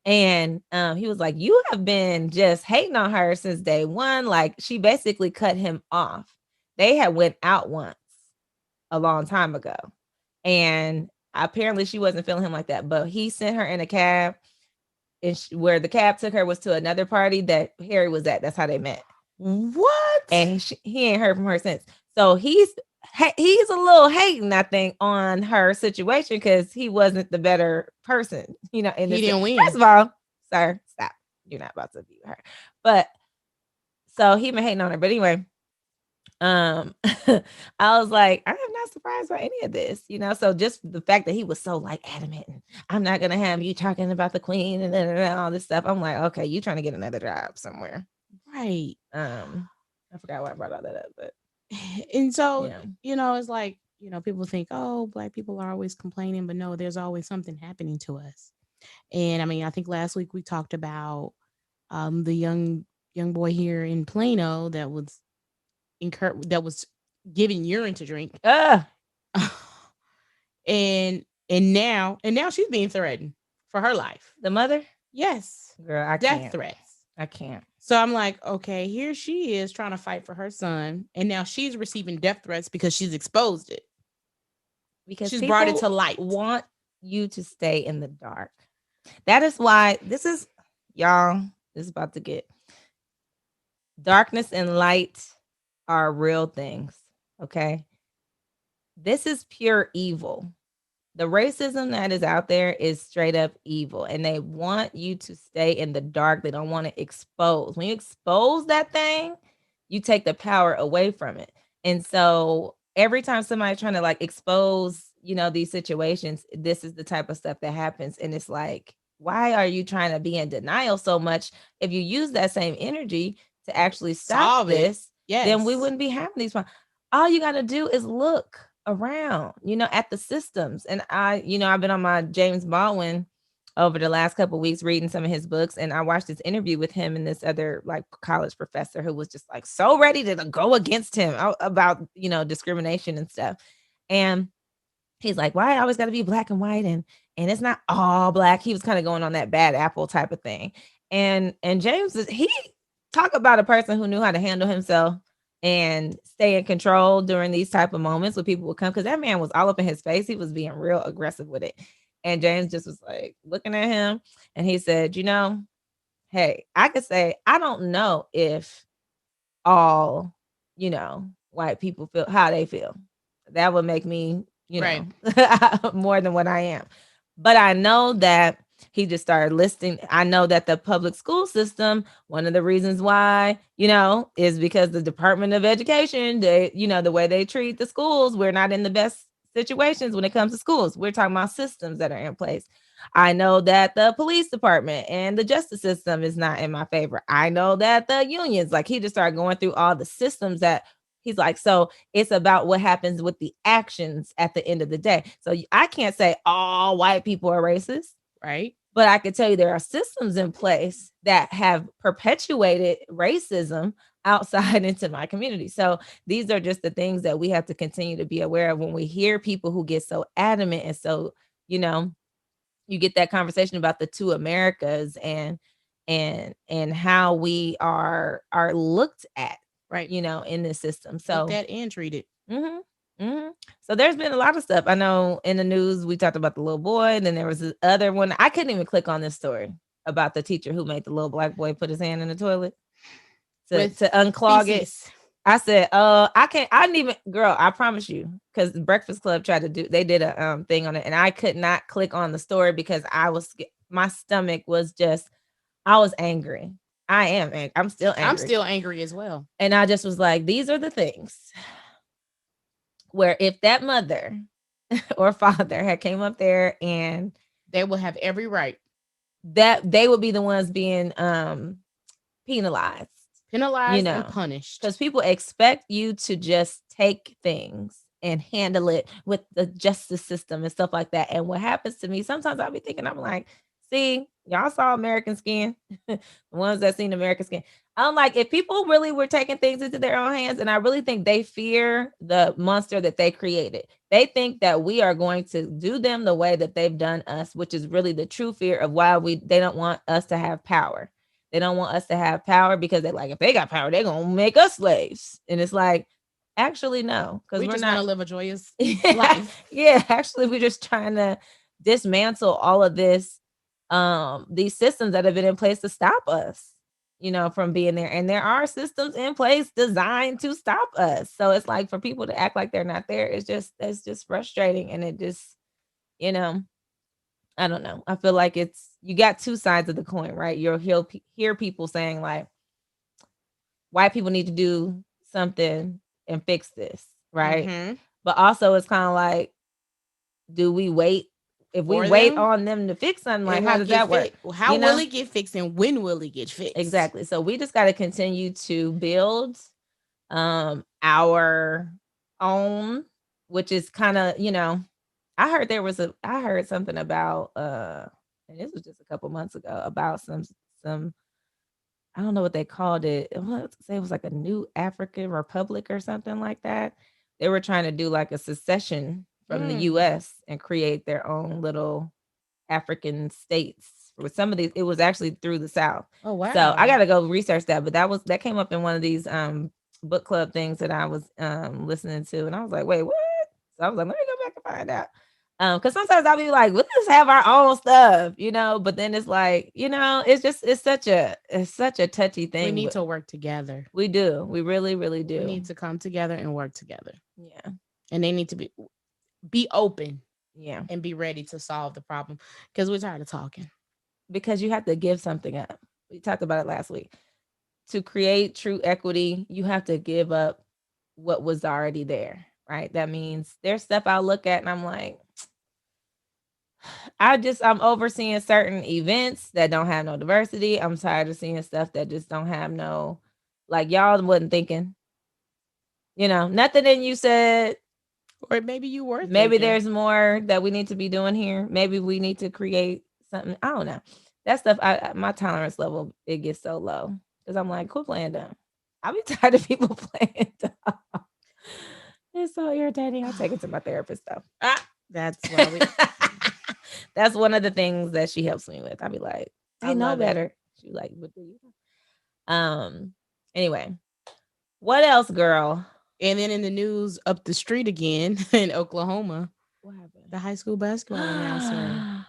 And he was like, you have been just hating on her since day one. Like, she basically cut him off. They had went out once a long time ago. And apparently she wasn't feeling him like that. But he sent her in a cab. And where the cab took her was to another party that Harry was at. That's how they met. What? And he ain't heard from her since. So he's a little hating, I think, on her situation because he wasn't the better person, he didn't win. First of all, sir, stop. You're not about to view her. But so he been hating on her. But anyway, I was like, I am not surprised by any of this, So just the fact that he was so like adamant, and I'm not gonna have you talking about the queen and all this stuff. I'm like, okay, you trying to get another job somewhere, right? I forgot why I brought all that up, but and so it's like people think, oh, Black people are always complaining, but no, there's always something happening to us. And I mean, I think last week we talked about the young boy here in Plano that was giving urine to drink. and now she's being threatened for her life. The mother? Yes. Girl, I Death can't. threats. I can't. So I'm like, okay, here she is trying to fight for her son, and now she's receiving death threats because she's exposed it. Because she's brought it to light. Want you to stay in the dark. That is why this is about to get darkness and light are real things. Okay. This is pure evil. The racism that is out there is straight up evil, and they want you to stay in the dark. They don't want to expose. When you expose that thing, you take the power away from it. And so every time somebody's trying to like expose, these situations, this is the type of stuff that happens. And it's like, why are you trying to be in denial so much? If you use that same energy to actually stop Solve it. this, then we Yes. wouldn't be having these problems. All you got to do is look around, at the systems. And I've been on my James Baldwin over the last couple of weeks reading some of his books, and I watched this interview with him and this other like college professor who was just like so ready to go against him about discrimination and stuff. And he's like, why I always got to be black and white, and it's not all black. He was kind of going on that bad apple type of thing. And James, he talk about a person who knew how to handle himself and stay in control during these type of moments when people would come, because that man was all up in his face. He was being real aggressive with it. And James just was like looking at him, and he said, hey, I could say, I don't know if all, white people feel how they feel. That would make me, Right. more than what I am. But I know that he just started listing. I know that the public school system, one of the reasons why, is because the Department of Education, the way they treat the schools, we're not in the best situations when it comes to schools. We're talking about systems that are in place. I know that the police department and the justice system is not in my favor. I know that the unions, like he just started going through all the systems that he's like, so it's about what happens with the actions at the end of the day. So I can't say all white people are racist. Right. But I could tell you there are systems in place that have perpetuated racism outside into my community. So these are just the things that we have to continue to be aware of when we hear people who get so adamant. And so, you get that conversation about the two Americas and how we are looked at, right, in this system. So looked at and treated. So there's been a lot of stuff. I know in the news we talked about the little boy, and then there was this other one. I couldn't even click on this story about the teacher who made the little black boy put his hand in the toilet to unclog feces. It. I said, I can't, I didn't even, girl, I promise you, because Breakfast Club they did a thing on it, and I could not click on the story because my stomach was just, I was angry. I am angry. I'm still angry. I'm still angry as well. And I just was like, these are the things where if that mother or father had came up there, and they will have every right that they would be the ones being penalized, and punished, because people expect you to just take things and handle it with the justice system and stuff like that. And what happens to me sometimes, I'll be thinking, I'm like, see, y'all saw American Skin, the ones that seen American Skin. I'm like, if people really were taking things into their own hands, and I really think they fear the monster that they created. They think that we are going to do them the way that they've done us, which is really the true fear of why they don't want us to have power. They don't want us to have power because they're like, if they got power, they're going to make us slaves. And it's like, actually, no, because we're just not want to live a joyous life. Yeah, actually, we're just trying to dismantle all of this, these systems that have been in place to stop us, from being there. And there are systems in place designed to stop us. So it's like, for people to act like they're not there, it's just frustrating. And it just, I don't know. I feel like you got two sides of the coin, right? You'll hear people saying like, white people need to do something and fix this, right? Mm-hmm. But also it's kind of like, do we wait? If we wait on them to fix something, like, how does that work? How will it get fixed, and when will it get fixed? Exactly. So we just got to continue to build our own, which is kind of, I heard something about and this was just a couple months ago, about some I don't know what they called it. Let's say it was like a new African republic or something like that. They were trying to do like a secession from the US and create their own little African states. With some of these, it was actually through the South. Oh wow. So I gotta go research that. But that came up in one of these book club things that I was listening to. And I was like, wait, what? So I was like, let me go back and find out. Because sometimes I'll be like, let's just have our own stuff, but then it's like, it's such a touchy thing. We need to work together. We do. We really, really do. We need to come together and work together. Yeah. And they need to be open. Yeah. And be ready to solve the problem because we're tired of talking. Because you have to give something up. We talked about it last week. To create true equity, you have to give up what was already there, right? That means there's stuff I look at and I'm like, I'm overseeing certain events that don't have no diversity. I'm tired of seeing stuff that just don't have no, like y'all wasn't thinking, nothing that you said. Or maybe you were Maybe thinking. there's more that we need to be doing here. Maybe we need to create something. I don't know. That stuff, my tolerance level, it gets so low. Because I'm like, quit playing dumb. I be tired of people playing dumb. It's so irritating. I take it to my therapist though. That's why we That's one of the things that she helps me with. I be like, they know better. She like, what do you? Anyway, what else, girl? And then in the news up the street again in Oklahoma, what happened? The high school basketball announcer.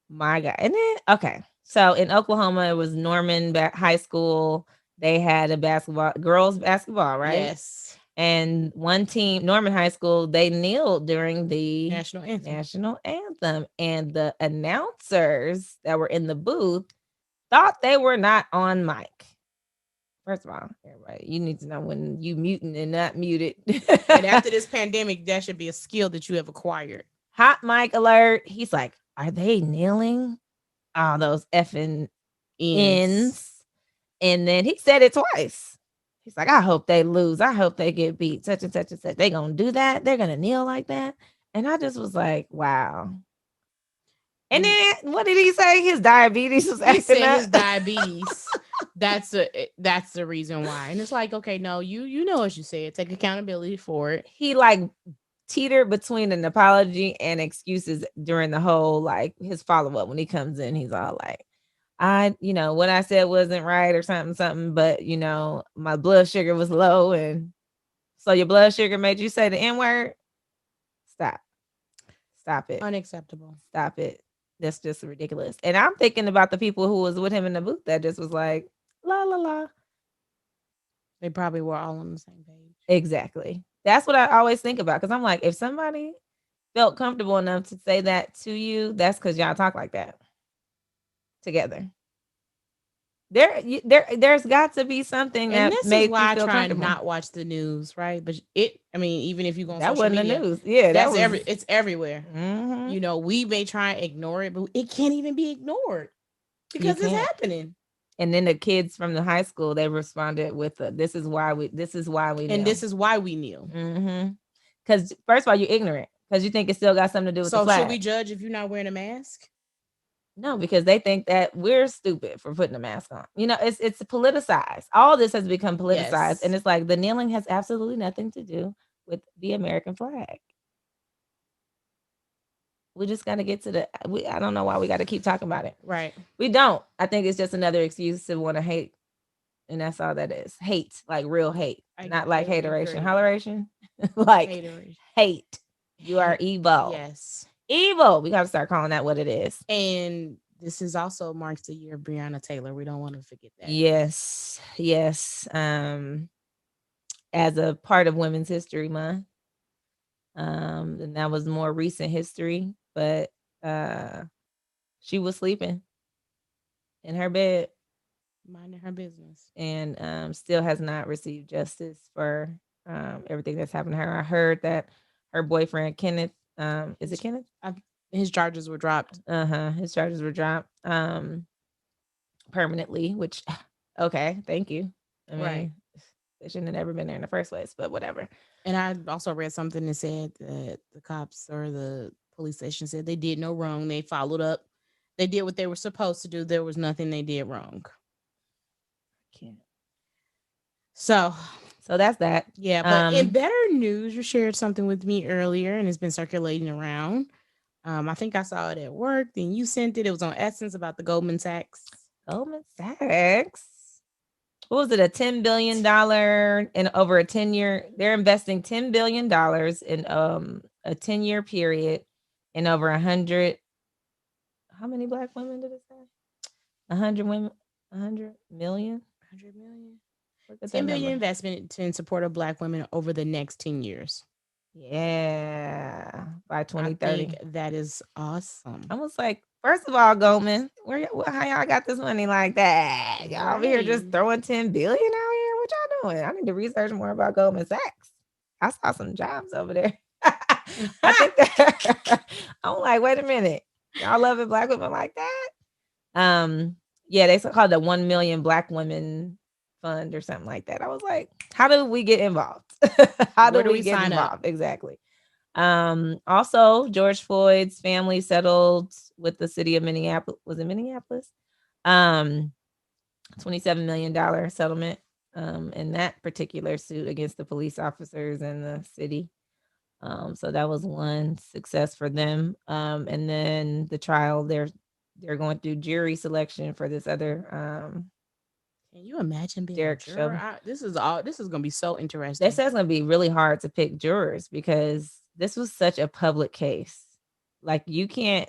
My God. And then, okay. So in Oklahoma, it was Norman High School. They had a girls basketball, right? Yes. And one team, Norman High School, they kneeled during the national anthem. And the announcers that were in the booth thought they were not on mic. First of all, everybody, you need to know when you muting and not muted. And after this pandemic, that should be a skill that you have acquired. Hot mic alert. He's like, are they kneeling? All those effing ends. And then he said it twice. He's like, I hope they lose. I hope they get beat. Such and such and such. They gonna do that. They're gonna kneel like that. And I just was like, wow. And then what did he say? His diabetes was acting up. His diabetes. That's the reason why. And it's like, okay, no, you know what you said. Take accountability for it. He like teetered between an apology and excuses during the whole like his follow-up. When he comes in, he's all like, what I said wasn't right or something, but my blood sugar was low, and so your blood sugar made you say the N-word. Stop it. Unacceptable. Stop it. That's just ridiculous. And I'm thinking about the people who was with him in the booth that just was like, la la la. They probably were all on the same page. Exactly. That's what I always think about, because I'm like, if somebody felt comfortable enough to say that to you, that's because y'all talk like that together. There's got to be something that made you feel comfortable. And this is why I try and not watch the news, right? But even if you go on that social wasn't media, the news. Yeah, it's everywhere. Mm-hmm. We may try and ignore it, but it can't even be ignored because it's happening. And then the kids from the high school, they responded with, "This is why we kneel. And this is why we kneel." Because first of all, you're ignorant because you think it still got something to do with the flag. So should we judge if you're not wearing a mask? No, because they think that we're stupid for putting a mask on. It's politicized. All this has become politicized. Yes. And it's like the kneeling has absolutely nothing to do with the American flag. We just got to get to I don't know why we got to keep talking about it. Right. We don't. I think it's just another excuse to want to hate. And that's all that is. Hate, like real hate. Not like hateration. Holleration. Like hateration. Hate. You are evil. Yes. Evil. We got to start calling that what it is. And this is also marks the year of Breonna Taylor. We don't want to forget that. Yes. As a part of Women's History Month. And that was more recent history, but she was sleeping in her bed, minding her business, and still has not received justice for everything that's happened to her. I heard that her boyfriend Kenneth, is it Kenneth? His charges were dropped. His charges were dropped permanently, which okay, thank you. I mean, right. They shouldn't have never been there in the first place, but whatever. And I also read something that said that the cops or the police station said they did no wrong. They followed up. They did what they were supposed to do. There was nothing they did wrong. So that's that. Yeah, but in better news, you shared something with me earlier, and it's been circulating around. I think I saw it at work. Then you sent it. It was on Essence about the Goldman Sachs. Goldman Sachs. What was it? A $10 billion in over a 10-year. They're investing $10 billion in a 10-year period in over 100. How many Black women did it say? 100 women. 100 million. 100 million. 10 billion investment in support of Black women over the next 10 years. Yeah, by 2030. I think that is awesome. I was like, first of all, Goldman, how y'all got this money like that? Y'all over here just throwing 10 billion out here. What y'all doing? I need to research more about Goldman Sachs. I saw some jobs over there. I think that I'm like, wait a minute, y'all loving Black women like that? Yeah, they called the 1 million Black women fund or something like that. I was like, how do we get involved? How do we get involved? Exactly. Also, George Floyd's family settled with the city of Minneapolis. Was it Minneapolis? $27 million settlement in that particular suit against the police officers in the city. So that was one success for them. And then the trial, they're going through jury selection for this other can you imagine being Derek a juror? This is going to be so interesting. They said it's going to be really hard to pick jurors because this was such a public case. Like you can't,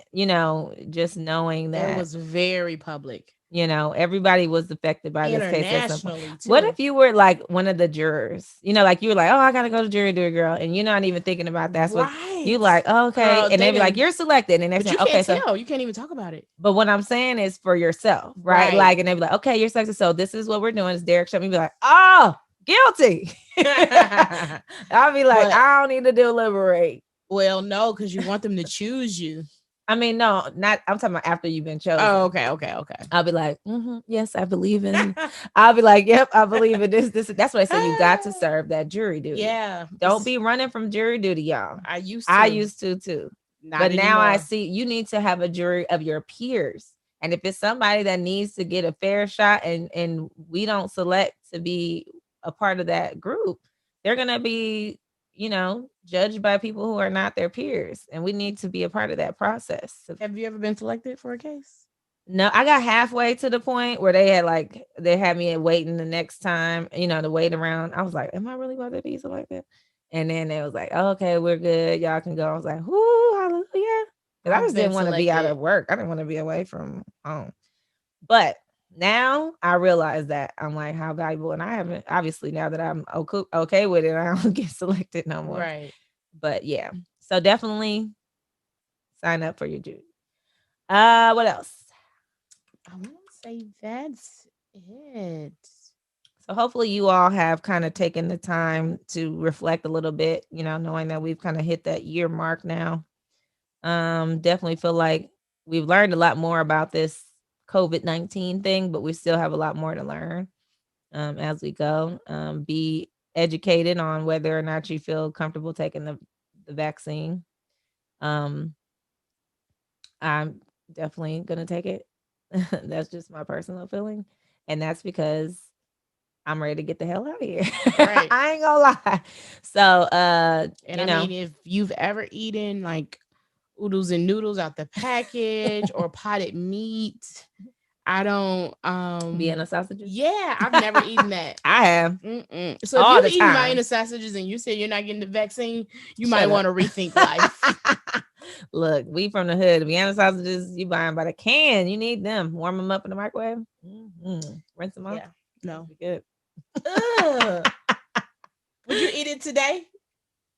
just knowing that it was very public. Everybody was affected by this case. Internationally, too. What if you were like one of the jurors? Like you were like, oh, I gotta go to jury duty, girl, and you're not even thinking about that. So you like, oh, okay, girl, and they'd be like, you're selected, and they're saying, okay, so you can't even talk about it. But what I'm saying is for yourself, right? Like, and they'd be like, okay, you're selected, so this is what we're doing. Is Derek showed me be like, oh, guilty. I'll be like, I don't need to deliberate. Well, no, because you want them to choose you. I mean, no, not. I'm talking about after you've been chosen. Oh, okay. I'll be like, yes, I believe in. I'll be like, yep, I believe in this. That's what I say. You got to serve that jury duty. Yeah. Don't be running from jury duty, y'all. I used to too. Not but anymore. Now I see you need to have a jury of your peers. And if it's somebody that needs to get a fair shot and we don't select to be a part of that group, they're going to be, judged by people who are not their peers. And we need to be a part of that process. Have you ever been selected for a case? No, I got halfway to the point where they had me waiting the next time, to wait around. I was like, am I really about to be selected? And then they was like, oh, okay, we're good. Y'all can go. I was like, whoo, hallelujah. Because I just didn't want to be out of work. I didn't want to be away from home. But now I realize that I'm like, how valuable. And I haven't, obviously, now that I'm okay with it, I don't get selected no more. Right. But yeah, so definitely sign up for your duty. What else? I want to say that's it. So hopefully you all have kind of taken the time to reflect a little bit, knowing that we've kind of hit that year mark now. Definitely feel like we've learned a lot more about this COVID-19 thing, but we still have a lot more to learn as we go. Be educated on whether or not you feel comfortable taking the vaccine. I'm definitely going to take it. That's just my personal feeling. And that's because I'm ready to get the hell out of here. Right. I ain't gonna lie. So, mean, if you've ever eaten like oodles and noodles out the package or potted meat, I don't Vienna sausages. Yeah, I've never eaten that. I have. So if you're eating Vienna sausages and you say you're not getting the vaccine, you might want to rethink life. Look, we from the hood. Vienna sausages, you buy them by the can. You need them. Warm them up in the microwave. Rinse them off. Yeah, no, good. Would you eat it today?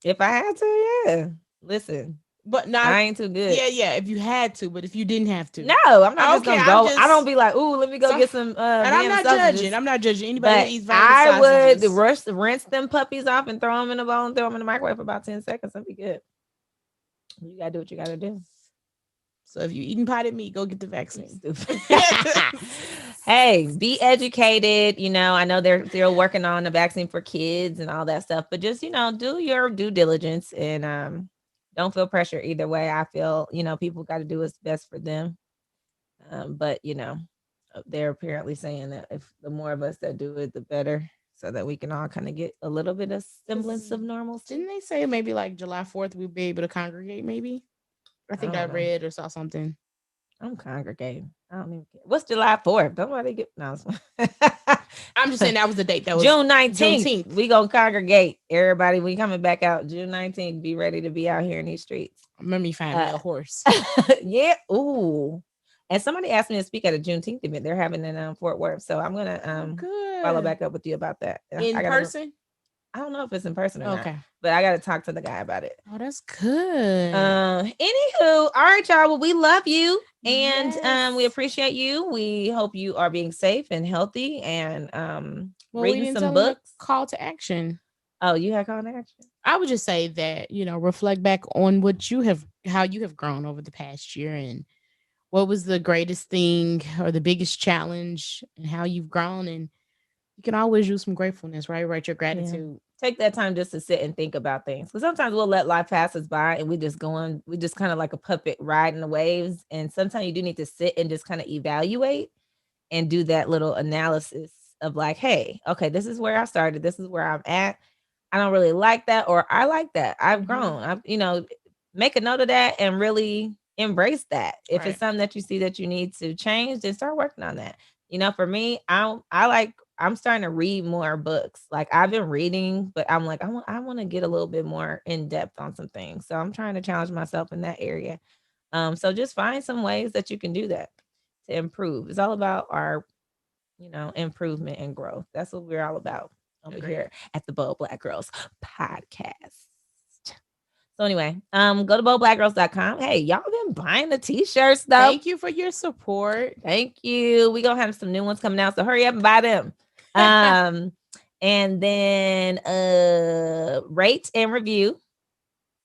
If I had to, yeah. Listen. But not, I ain't too good. Yeah. If you had to, but if you didn't have to, no, I'm not just gonna go. I don't be like, ooh, let me go get some. And I'm not judging. I'm not judging anybody that eats Vienna sausages. I would rinse them puppies off and throw them in a bowl and throw them in the microwave for about 10 seconds. That'd be good. You gotta do what you gotta do. So if you're eating potted meat, go get the vaccine. Hey, be educated. I know they're still working on the vaccine for kids and all that stuff, but just do your due diligence and don't feel pressure either way. I feel, people got to do what's best for them. But, they're apparently saying that if the more of us that do it, the better, so that we can all kind of get a little bit of semblance of normalcy. Didn't they say maybe like July 4th, we'll be able to congregate maybe? I think I read or saw something. I'm congregating. I don't even care. What's July 4th? Don't nobody get no. I'm just saying that was the date. That was June 19th. We gonna congregate. Everybody, we coming back out June 19th. Be ready to be out here in these streets. Remember me finding a horse. Yeah. Ooh. And somebody asked me to speak at a Juneteenth event. They're having it in Fort Worth. So I'm gonna follow Good. back up with you about that. In person? I don't know if it's in person or not, Okay. but I gotta talk to the guy about it. Oh, that's good. Anywho, all right, y'all. Well, we love you and we Yes. appreciate you. We hope you are being safe and healthy and Well, we reading didn't some tell them the books. call to action. Oh, you had call to action? I would just say that, reflect back on how you have grown over the past year and what was the greatest thing or the biggest challenge and how you've grown. And you can always use some gratefulness, right? Write your gratitude. Take that time just to sit and think about things. Because sometimes we'll let life pass us by and we just kind of like a puppet riding the waves. And sometimes you do need to sit and just kind of evaluate and do that little analysis of like, hey, okay, this is where I started. This is where I'm at. I don't really like that, or I like that. I've grown. Make a note of that and really embrace that. If it's Right. something that you see that you need to change, then start working on that. For me, I'm starting to read more books. Like I've been reading, but I'm like, I want to get a little bit more in depth on some things. So I'm trying to challenge myself in that area. So just find some ways that you can do that to improve. It's all about our, improvement and growth. That's what we're all about over Agreed. here at the Bold Black Girls podcast. So anyway, go to boldblackgirls.com. Hey, y'all been buying the t-shirts though. Thank you for your support. Thank you. We're gonna have some new ones coming out. So hurry up and buy them. And then rate and review.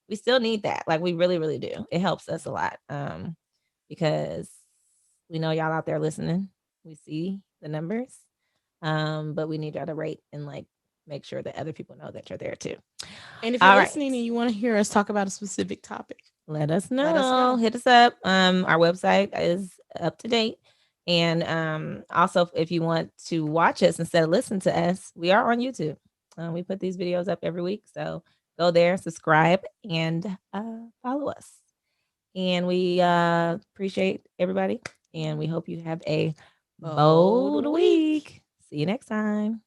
We still need that. Like we really, really do. It helps us a lot. Because we know y'all out there listening. We see the numbers. But we need y'all to rate and like make sure that other people know that you're there too. And if you're listening and you want to hear us talk about a specific topic, let us know. Hit us up. Our website is up to date. And also, if you want to watch us instead of listen to us, we are on YouTube. We put these videos up every week. So go there, subscribe, and follow us. And we appreciate everybody. And we hope you have a bold week. See you next time.